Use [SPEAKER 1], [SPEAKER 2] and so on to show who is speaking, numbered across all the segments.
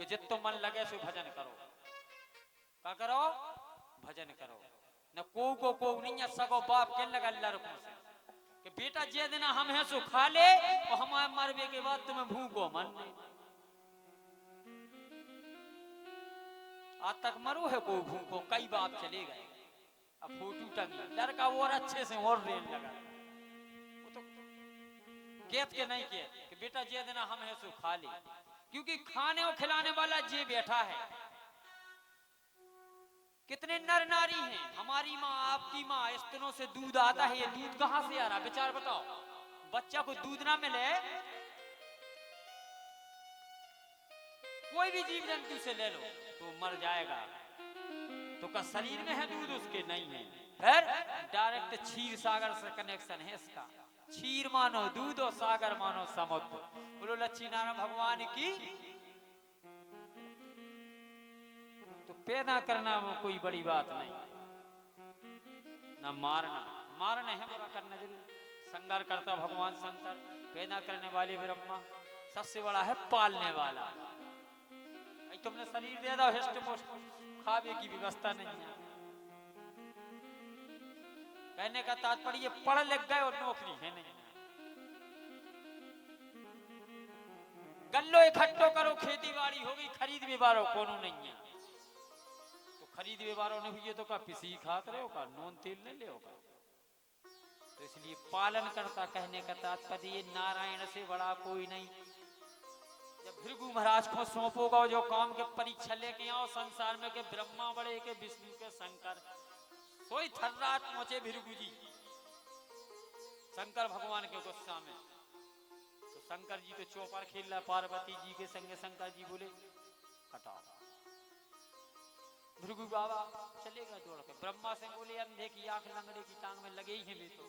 [SPEAKER 1] कि जितो मन लगे सो भजन करो। क्या करो? भजन करो। न को नहीं सगो बाप के लगा लड़कों से कि बेटा जे देना हम है सो खा ले और हमारे मरबे के बाद तुम्हें भूखो मन नहीं। आज तक मरो है को भूखो, कई बाप चले गए, अब फोटो टंगी लड़का और अच्छे से और रेल लगा। वो तो कहत के नहीं किए कि बेटा जे देना हम है सो खा ले, क्योंकि खाने और खिलाने वाला जे बैठा है। कितने नर नारी हैं, हमारी माँ आपकी माँ स्तनों से दूध आता है, ये दूध कहां से आ रहा विचार बताओ। बच्चा को दूध ना मिले, कोई भी जीव जंतु से ले लो तो मर जाएगा। तो का शरीर में है दूध, उसके नहीं है। फिर डायरेक्ट क्षीर सागर से कनेक्शन है इसका। क्षीर मानो दूध और सागर मानो समुद्र। बोलो लक्ष्मी नारायण भगवान की। तो पैदा करना वो कोई बड़ी बात नहीं, ना मारना है बुरा करना जरूर। संगार करता भगवान शंकर, पैदा करने वाले ब्रह्मा, सबसे बड़ा है पालने वाला। तुमने शरीर दे दो हिस्ट पोस्ट, खावे की व्यवस्था नहीं है। कहने का तात्पर्य पढ़ लिख गए और नौकरी है नहीं। गल्लो इकट्ठो करो, खेती बाड़ी होगी, खरीद बेबारो कोनो नहीं है। तो खरीद बेबारो नहीं हुई तो का पिसी खात रहे हो का, नून तेल नहीं ले होगा। तो इसलिए पालन करता कहने का तात्पर्य नारायण से बड़ा कोई नहीं। जब भृगु महाराज को सौंपोगा जो काम के परीक्षा लेके आओ संसार में के ब्रह्मा बड़े के विष्णु के शंकर, सोई थर्राट पहुंचे भृगु जी शंकर भगवान के गुस्सा में। तो शंकर जी तो चौपर खेल रहा पार्वती जी के संगे। शंकर जी बोले हटाओ। भृगु बाबा चलेगा दौड़ के। ब्रह्मा से बोले अंधे की आंख लंगड़े की टांग में लगे ही है। तो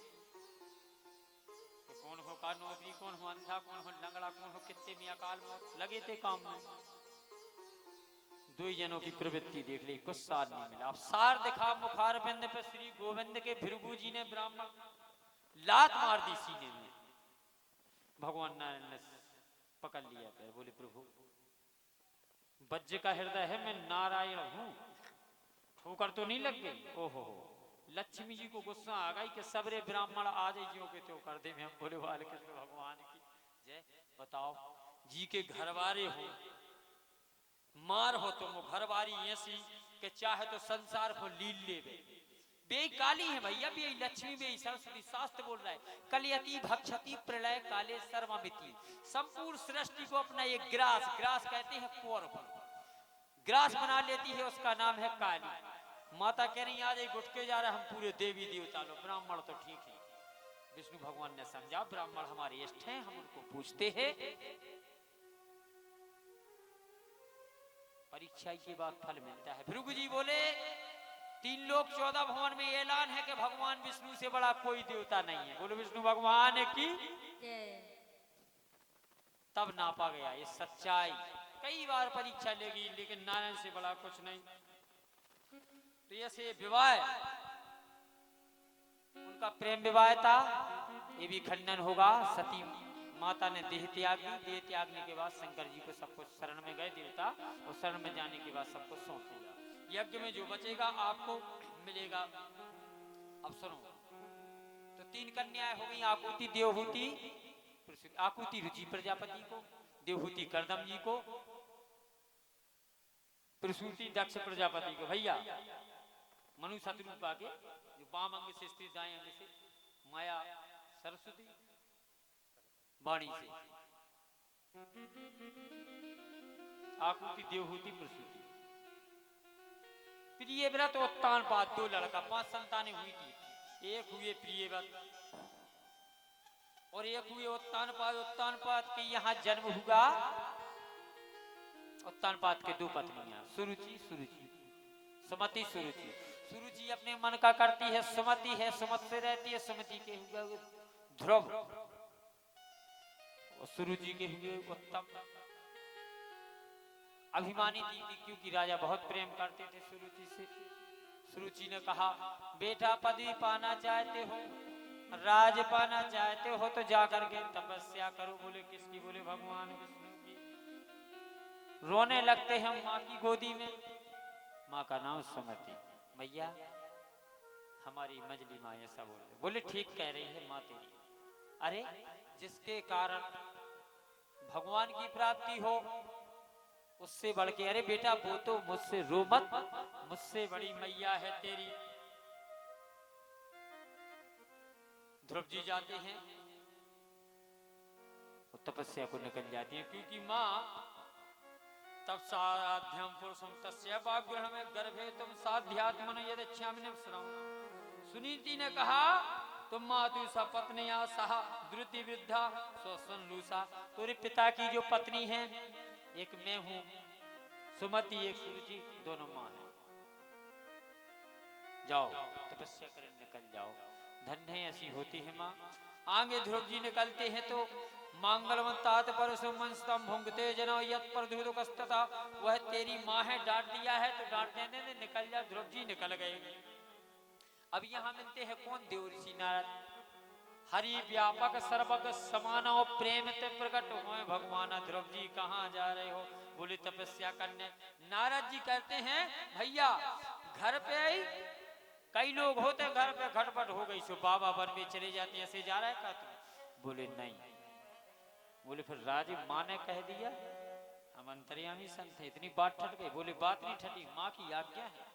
[SPEAKER 1] कौन हो का नौकरी, कौन हो अंधा, कौन हो लंगड़ा, कौन हो कितने में अकाल मौत, लगे थे काम में। दो जनों की प्रवृत्ति देख ली, कुछ सार नहीं मिला। अब सार दिखा मुखार बिंद पे श्री गोविंद के भृगु जी ने ब्राह्मण लात मार दी सीने में। भगवान नारायण ने पकड़ लिया पैर, बोले प्रभु वज्र का हृदय है, मैं नारायण हूं, ठोकर तो नहीं लग गई। ओहो लक्ष्मी जी को गुस्सा आ गई कि सबरे ब्राह्मण आ जाइयो के तो कर दे। मैं बोले वाले कृष्ण भगवान की जय। बताओ जी के घरवारे हो, मार हो तुम घरवारी ऐसी कि चाहे तो संसार को लील ले बे काली है भैया, बे लक्ष्मी बे सरस्वती। शास्त्र बोल रहा है कलयति भक्षति प्रलय काले सर्वमिति। संपूर्ण सृष्टि को अपना एक ग्रास, ग्रास कहते हैं पोर को, ग्रास बना लेती है, उसका नाम है काली। माता कह रही आज एक गुटके जा रहा, हम पूरे देवी देवता लो, ब्राह्मण तो ठीक है। विष्णु भगवान ने समझा ब्राह्मण हमारे इष्ट हैं, हम उनको पूछते हैं। परीक्षा के बाद फल मिलता है। भृगु जी बोले 3 लोक 14 भवन में ऐलान है कि भगवान विष्णु से बड़ा कोई देवता नहीं है। बोलो विष्णु भगवान की। तब नापा गया ये सच्चाई। कई बार परीक्षा लेगी लेकिन नारायण से बड़ा कुछ नहीं। तो ऐसे विवाह, उनका प्रेम विवाह था, ये भी खंडन होगा। सती माता ने देह त्याग दी, देह त्यागने के बाद शंकर जी को सब कुछ शरण में गए देवता, और शरण में जाने के बाद सब कुछ सौंप दिया। यज्ञ में जो बचेगा आपको मिलेगा। अब सुनो, तो 3 कन्याएं हो गई, आकुति, देवहूति, आकुति रुचि प्रजापति को, देवहूति करदम जी को, प्रसूति दक्ष प्रजापति को। भैया मनु शत्रुपा के जो बाम अंग से स्थित, दाएं अंग से माया सरस्वती, वाणी से आकुति, देवहूति, प्रसूति। प्रिय व्रत उत्तान पात 2 लड़का, 5 संतानें हुई थी। एक हुए प्रिय व्रत और एक हुए उत्तान पात। उत्तान पात के यहाँ जन्म हुआ। उत्तान पात के 2 पत्नियां, सुरुचि, सुरुचि, सुमति, सुरुचि। सुरुचि अपने मन का करती है, सुमति है सुमत से रहती है। सुमति के हुए ध्रुव और सुरुचि के हुए उत्तम। अभिमानी थी क्योंकि राजा बहुत प्रेम करते थे सुरुचि से। सुरुचि ने कहा बेटा पदवी पाना चाहते हो, राज पाना चाहते हो तो जाकर के तपस्या करो। बोले किसकी? बोले भगवान विष्णु की। रोने लगते हैं माँ की गोदी में। माँ का नाम सुमति। मैया हमारी मजली माँ ऐसा बोले ठीक कह रही है माँ तेरी। अरे जिसके कारण भगवान की प्राप्ति हो उससे बढ़ के, अरे बेटा वो तो मुझसे रो मत, मुझसे बड़ी मैया है तेरी। ध्रुव जी जाते हैं तपस्या को निकल जाती है, क्योंकि माँ तब साध्यम पुरुषम तस्य वाग्रह में गर्भे तुम साध्यात्मन यदच्छामिने सुनीति ने कहा तुम मातु सपत्निया सहा द्रुति वृद्धा स्वसन लूसा। तेरे पिता की जो पत्नी है, एक मैं हूं सुमति, एक सुरुचि, दोनों मां है। जाओ तपस्या करने निकल जाओ, धन्य ऐसी होती है मां। आगे ध्रुव जी निकलते हैं तो मांगलवंतात परसुमंस्तम भुंगते जना यत पर धुदुकस्तता, वह तेरी मां है, डांट दिया है तो डांटने ने निकल जा। ध्रुव जी निकल गए। अब यहाँ मिलते हैं कौन? देव ऋषि नारद। हरि व्यापक सर्वग समाना प्रेम ते प्रकट हो भगवान। ध्रुव जी कहाँ जा रहे हो? बोले तपस्या करने। नारद जी कहते हैं भैया घर पे आई, कई लोग होते घर पे खटपट हो गई सो बाबा वन में चले जाते, ऐसे जा रहा है का तुम? बोले नहीं। बोले फिर राजी माँ ने कह दिया, हम अंतर्यामी संत है, इतनी बात ठट गई? बोले बात नहीं ठटी, माँ की आज्ञा है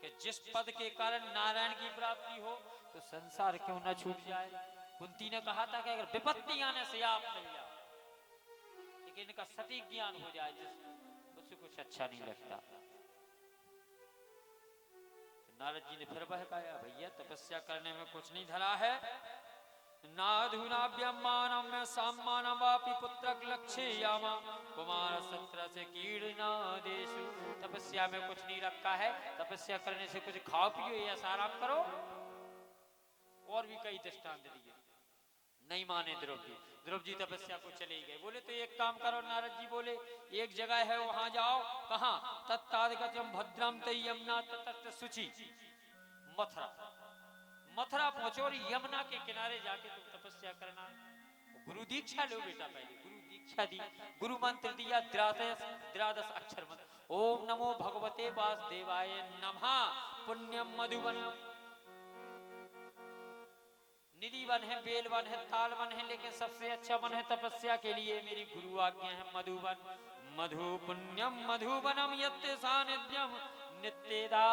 [SPEAKER 1] कि जिस पद के कारण नारायण की प्राप्ति हो तो संसार क्यों न छूट जाए। कुंती ने कहा था कि अगर विपत्ति आने से आप मिल जाओ, लेकिन इनका सटीक ज्ञान हो जाए जिस उससे कुछ अच्छा नहीं लगता। तो नारद जी ने फिर बहकाया, भैया तपस्या करने में कुछ नहीं धरा है। नाधुनाभ्यमानम में सम्मानम वापि पुत्रक लक्ष्य यामा कुमार सत्र से कीड़ना देशु। तपस्या में कुछ नहीं रखा है, तपस्या करने से कुछ खाओ पियो या आराम करो। और भी कई दृष्टांत दिए, नहीं माने ध्रुव जी। ध्रुव जी तपस्या को चले गए। बोले तो एक काम करो नारद जी, बोले एक जगह है वहां जाओ। कहां? तत्तादगतम भद्रम तई यमुना ततस्त शुचि, मथुरा। मथुरा पहुंचो और यमुना के किनारे जाके तुम तपस्या करना। गुरु दीक्षा लो बेटा, पहले गुरु दीक्षा दी, गुरु मंत्र दिया, द्वादश अक्षर मंत्र। ओम नमो भगवते वासुदेवाय नमः। पुण्यम मधुवन, निधि वन है, बेल वन है, ताल वन है, लेकिन सबसे अच्छा वन है तपस्या के लिए मेरी गुरु आज्ञा है मधुवन। मधु पुण्यम मधुवनम यत्ते सानिध्यम नित्यदा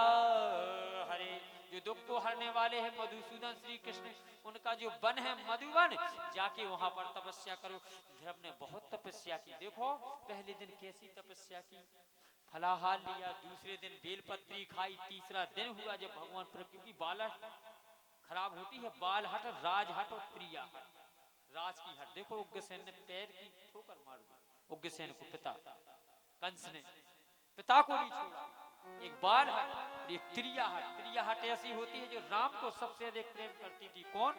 [SPEAKER 1] हरे। जो दुख को हरने वाले हैं मधुसूदन श्री कृष्ण, उनका जो वन है मधुवन, जाके वहां पर तपस्या करो। ध्रुव ने बहुत तपस्या की। देखो पहले दिन कैसी तपस्या की, फलाहार लिया, दूसरे दिन बेलपत्री खाई, तीसरा दिन हुआ जब भगवान पर, क्योंकि बालक खराब होती है, बाल हट, राज हट और प्रिया हट, राज की हट। देखो उग्रसेन ने पैर की ठोकर मार दी, उग्रसेन को पिता कंस ने पिता को नहीं छोड़ा। एक बाल हट, एक त्रिया हट। त्रिया हट ऐसी होती है जो राम को सबसे अधिक प्रेम करती थी। कौन?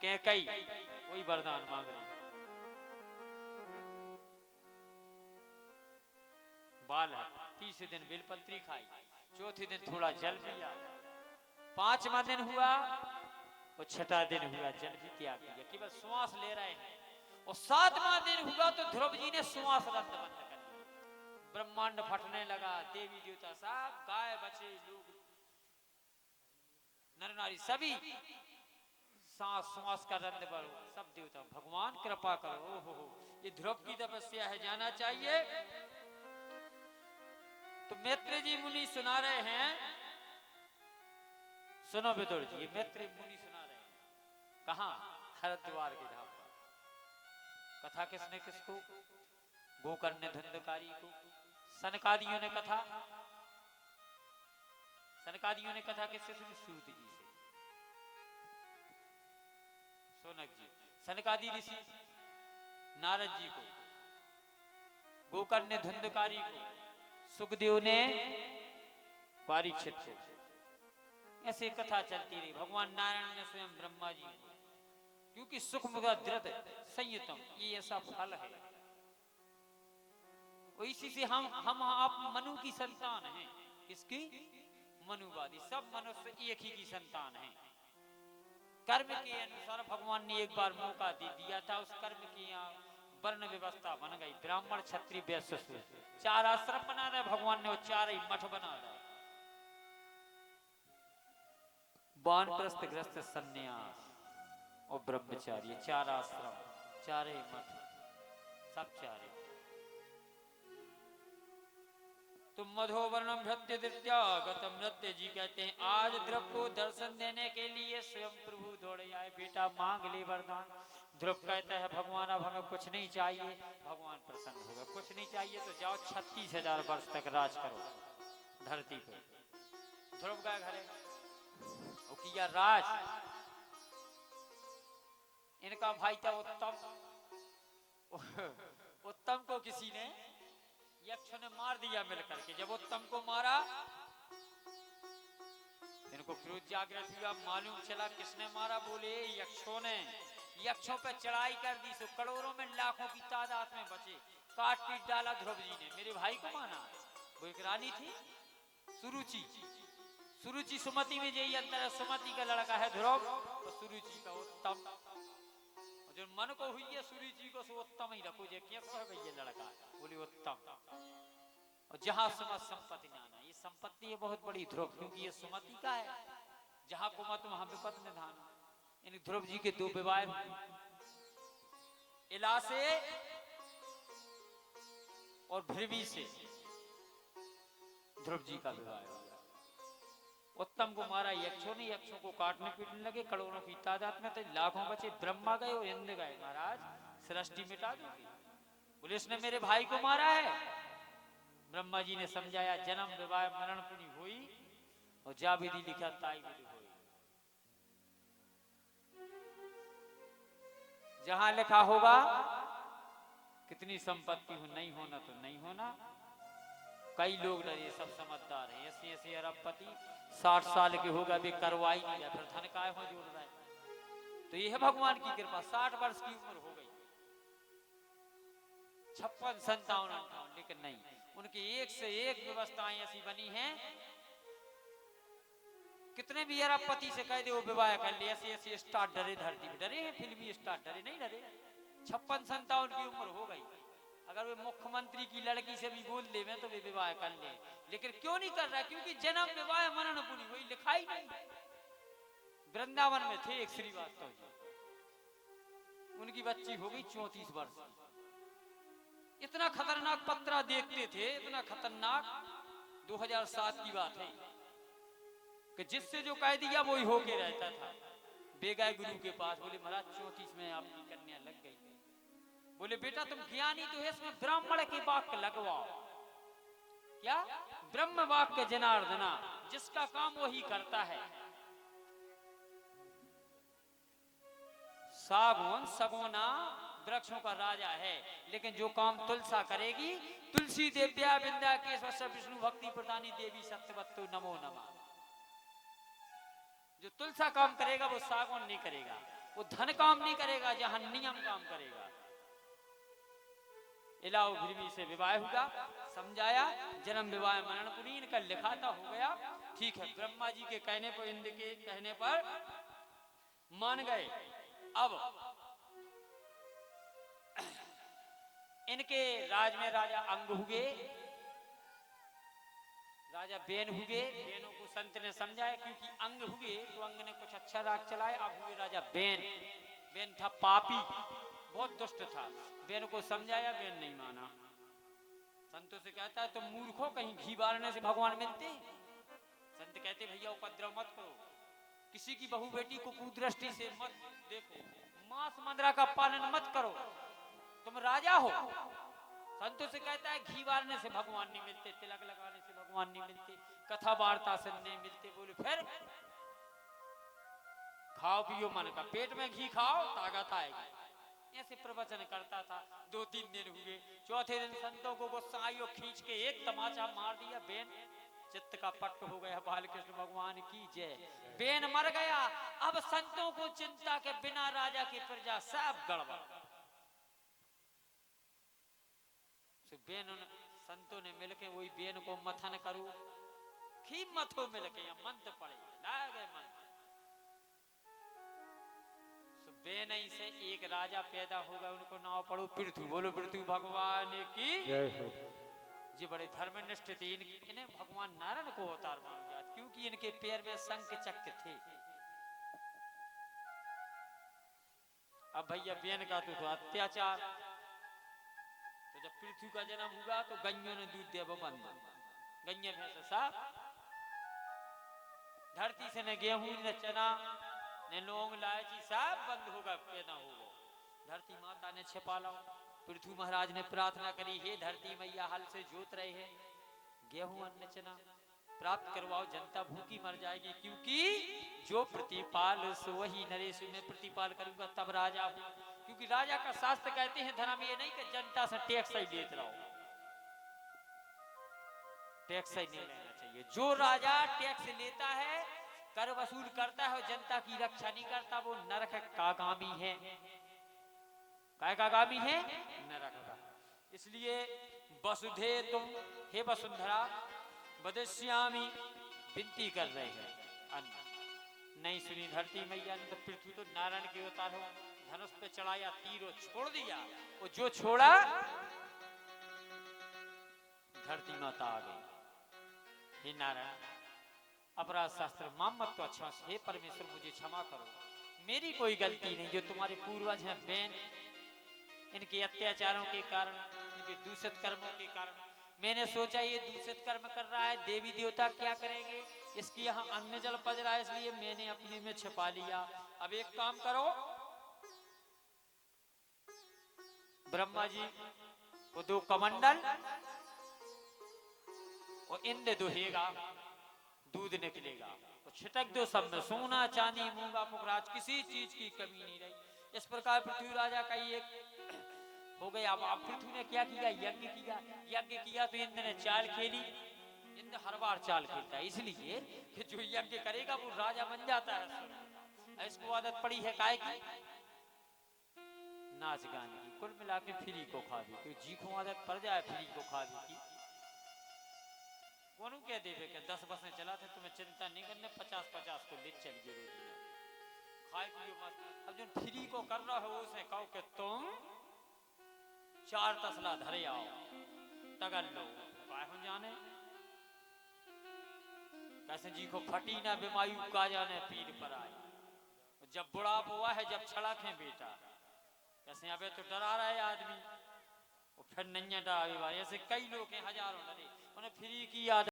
[SPEAKER 1] कैकई। वही वरदान मांग रही। बाल हट। तीसरे दिन बेलपत्री खाई, चौथे दिन थोड़ा जल पिया, पांचवा दिन हुआ और छठा दिन हुआ जल भी त्याग किया, केवल श्वास ले रहे हैं। और सातवां दिन हुआ तो ध्रुव जी ने श्वास रंध बंद कर दिया, ब्रह्मांड फटने लगा। देवी देवता सब, गाय बचे, लोग नर नारी सभी सांस श्वास का रंध भरो, सब देवता भगवान कृपा करो। ओ हो, ये ध्रुव की तपस्या है, जाना चाहिए। तो मैत्रेय जी मुनि सुना रहे हैं, सुनो विदुर जी, ये मैत्रेय मुनि सुना रहे हैं। कहां? हरिद्वार के धाम पर। कथा किसने किसको? गोकर्ण धुंधकारी को। सनकादियों ने कथा, सनकादियों ने कथा किससे सुनी? सूत जी से। सोनक जी, सनकादि ऋषि नारद जी को, गोकर्ण धुंधकारी को, सुखदेव ने परीक्षित को। ऐसे कथा चलती रही। भगवान नारायण ने स्वयं ब्रह्मा जी को, क्योंकि सुख धृत संयुतम, ये ऐसा फल है। इसी से हम आप मनु की संतान हैं। किसकी? मनुवादी। सब मनुष्य एक ही की संतान हैं। कर्म के अनुसार भगवान ने एक बार मौका दे दिया था, उस कर्म के वर्ण व्यवस्था बन गई, ब्राह्मण क्षत्रिय वैश्य शूद्र, 4 आश्रम बना रहे भगवान ने, वो 4 ही मठ बना रहे। वानप्रस्थ ग्रस्त सन्यास और ब्रह्मचारी, 4 आश्रम, 4 ही मठ, सब 4 ही। तुम मधोवर्णम भृत्य दित्यागतम, नृत्य जी कहते हैं आज ध्रुव को दर्शन देने के लिए स्वयं प्रभु दौड़े आए, बेटा मांग ले वरदान। ध्रुव कहता है भगवान अब हमें कुछ नहीं चाहिए। भगवान प्रसन्न हो गए, कुछ नहीं चाहिए तो जाओ 36,000 वर्ष तक राज करो धरती पे। ध्रुव गए घरे, वो किया राज। इनका भाई था उत्तम, उत्तम को किसी ने, यक्षों ने मार दिया मिलकर के। जब उत्तम को मारा, इनको क्रोध जागृत हुआ, मालूम चला किसने मारा, बोले यक्षों ने। यक्षों पे चढ़ाई कर दी, सो करोड़ों में लाखों की तादाद में बचे, काट पीट डाला ध्रुव जी ने। मेरे भाई को माना। वो एक रानी थी सुरुचि, सुरुचि सुमति में यही अंतर है, सुमति का लड़का है ध्रुव और सुरुचि का उत्तम। जो मन को हुई है सुरुचि को, सो उत्तम ही रखो, जे कैसा है ये लड़का, बोली उत्तम। और जहां सुमत संपत्ति नाना, ये संपत्ति है बहुत बड़ी ध्रुव, क्योंकि ये सुमति का है। जहां को मत वहां विपद निधान। इन ध्रुव जी के 2 विवाह हुए, इला से और भृवी से ध्रुव जी का विवाह हुआ। उत्तम को मारा यक्षों ने, यक्षों को काटने पीटने लगे, करोड़ों की तादाद में थे, लाखों बचे। ब्रह्मा गए और इंद्र गए, महाराज सृष्टि मिटा दोगे, बोले इसने मेरे भाई को मारा है। ब्रह्मा जी ने समझाया जन्म विवाह मरण पुनि हुई, और जा विधि लिखा ताई विधि हुई। जहां लिखा होगा कितनी संपत्ति हो, नहीं होना तो नहीं होना। कई लोग डरे, सब समझदार हैं, ऐसे ऐसे अरबपति 60 साल के होगा भी करवाई नहीं जाए, फिर धन काय हो जोड़ रहा है। तो ये है भगवान की कृपा, 60 वर्ष की उम्र हो गई, 56, 57, 58, लेकिन नहीं, उनकी एक से एक व्यवस्थाएं ऐसी बनी हैं। कितने भी अरबपति से कह दे वो विवाह कर ले, ऐसे ऐसे स्टार डरे धरती पे, डरे हैं फिल्मी स्टार, डरे नहीं डरे। 56, 57 की उम्र हो गई, अगर वे मुख्यमंत्री की लड़की से भी बोल ले तो वे विवाह कर ले, लेकिन क्यों नहीं कर रहा? क्योंकि जन्म विवाह मरण पुनि वही लिखा ही नहीं। वृंदावन में थे एक श्रीवास्तव जी, उनकी बच्ची हो गई 34 वर्ष। इतना खतरनाक पत्रा देखते थे, इतना खतरनाक, 2007 की बात है, कि जिससे जो कह दिया वही होके रहता था। बेगाय गुरु के पास, बोले महाराज 34 में आपकी कन्या लग गई। बोले बेटा तुम ज्ञानी तो है, इसमें ब्राह्मण के वाक्य लगवाओ। क्या? ब्रह्म वाक्य जनार्दना, जिसका काम वही करता है। सागौन सगोना वृक्षों का राजा है, लेकिन जो काम तुलसा करेगी, तुलसी देव्या विंध्या के विष्णु भक्ति प्रदानी देवी सत्यवत्तु नमो नमः। जो तुलसा काम करेगा वो सागौन नहीं करेगा, वो धन काम नहीं करेगा, जहां नियम काम करेगा। इलाओ भृवी से विवाह हुआ, समझाया जन्म विवाह मरण पुनि, इनका लिखाता हो गया। ठीक है, ब्रह्मा जी के कहने पर, इंद्र के कहने पर मान गए। अब इनके राज में राजा अंग हुए, राजा बेन हुए। बेनों को संत ने समझाया, क्योंकि अंग हुए तो अंग ने कुछ अच्छा राग चलाया। अब हुए राजा बेन। बेन था पापी, बहुत दुष्ट था। बेन को समझाया, बेन नहीं माना। संतों से कहता है तुम मूर्खों, कहीं घी बारने से भगवान मिलते? संत कहते भैया उपद्रव मत करो, किसी की बहू बेटी को कुदृष्टि से मत देखो, मांस मंदरा का पालन मत करो, तुम राजा हो। संतों से कहता है घी बारने से भगवान नहीं मिलते, तिलक लगाने से भगवान नहीं मिलते, कथा वार्ता से नहीं मिलते। बोले फिर खाओ पियो मन का, पेट में घी खाओ ताकत आएगी। ऐसे प्रवचन करता था। 2-3 दिन हुए, चौथे दिन संतों को गुस्सा आई और खींच के एक तमाचा मार दिया। बेन चित्त का पट्ट हो गया। बालकृष्ण भगवान की जय। बेन मर गया। अब संतों को चिंता के बिना राजा की प्रजा सब गड़बड़। बेन संतों ने मिलके वही बेन को मथन करो, खी मथो मिलके मंत्र पड़े, लाए गए मंत्र। वे नहीं से एक राजा पैदा होगा, उनको नाम पढ़ो पृथु। बोलो पृथु भगवान की
[SPEAKER 2] जय हो।
[SPEAKER 1] ये बड़े धर्मनिष्ठ थे। इन्हें भगवान नारायण को अवतार मान गया, क्योंकि इनके पैर में शंख चक्र थे। अब भैया बेन का तो अत्याचार, तो जब पृथ्वी का जन्म हुआ तो गैयों ने दूध दिया बंद, गैया भैंस साफ। धरती से न गेहूं न चना न लौंग इलायची सब बंद होगा, पैदा होगा। धरती माता ने छिपा लाओ। पृथ्वी महाराज ने प्रार्थना करी, हे धरती मैया हल से जोत रहे हैं, गेहूं अन्न चना प्राप्त करवाओ, जनता भूखी मर जाएगी। क्योंकि जो प्रतिपाल सो वही नरेश, में प्रतिपाल करूंगा तब राजा हूं। क्योंकि राजा का शास्त्र कहते हैं धर्म ये नहीं कि जनता से टैक्स ही लेते रहो, टैक्स ही नहीं लेना चाहिए। जो राजा टैक्स लेता है, कर वसूल करता है और जनता की रक्षा नहीं करता, वो नरक कागामी है। काय कागामी है? नरक का। इसलिए वसुधे तुम, हे वसुंधरा वदिष्यामि, विनती कर रहे हैं। अन्न नहीं सुनी धरती मैया ने, तो पृथ्वी तो नारायण के अवतार हो, धनुष पे चढ़ाया, तीर छोड़ दिया, वो जो छोड़ा धरती माता आ गई। हे नारायण अपराध शास्त्र मामत तो अच्छा, हे परमेश्वर मुझे क्षमा करो, मेरी कोई गलती नहीं। जो तुम्हारे पूर्वज हैं बहन, इनके अत्याचारों के कारण, इनके दूषित कर्मों के कारण, मैंने सोचा ये दूषित कर्म कर रहा है, देवी देवता क्या करेंगे, इसकी यहाँ अन्न जल पज रहा है, इसलिए मैंने अपने में छिपा लिया। अब एक काम करो, ब्रह्मा जी वो दो कमंडल और इंद्र दुहेगा, दूध निकलेगा, तो छिटक दो सब में, सोना चांदी मूंगा पुखराज, किसी चीज की कमी नहीं रही। इस प्रकार पृथ्वी राजा का ये हो गया। अब पृथ्वी ने क्या किया? यज्ञ किया। यज्ञ किया तो इंद्र ने चाल खेली। इंद्र हर बार चाल खेलता है, इसलिए कि जो यज्ञ करेगा वो राजा बन जाता है। इसको आदत पड़ी है काय की? नाच गाने की। कुल मिला के फ्री को खा दी, तो जी को आदत पड़ जाए फ्री को खा दी की। कौन कह देवे कि 10 बसें चलाते, तुम्हें चिंता नहीं करने, 50-50 को ले चल जरूरी है, खाए पियो मत। अब जो फ्री को कर रहा है उसे कहो कि तुम 4 तसला धरे आओ, टगल लो, हो जाने कैसे जी को फटी ना बीमायु का जाने पीर पर आए। जब बुढ़ाप हुआ है, जब छड़क है बेटा, कैसे अबे तो डरा रहा है आदमी, और फिर नहीं डरा। ऐसे कई लोग हैं, हजारों डरे, उन्हें फ्री की आदत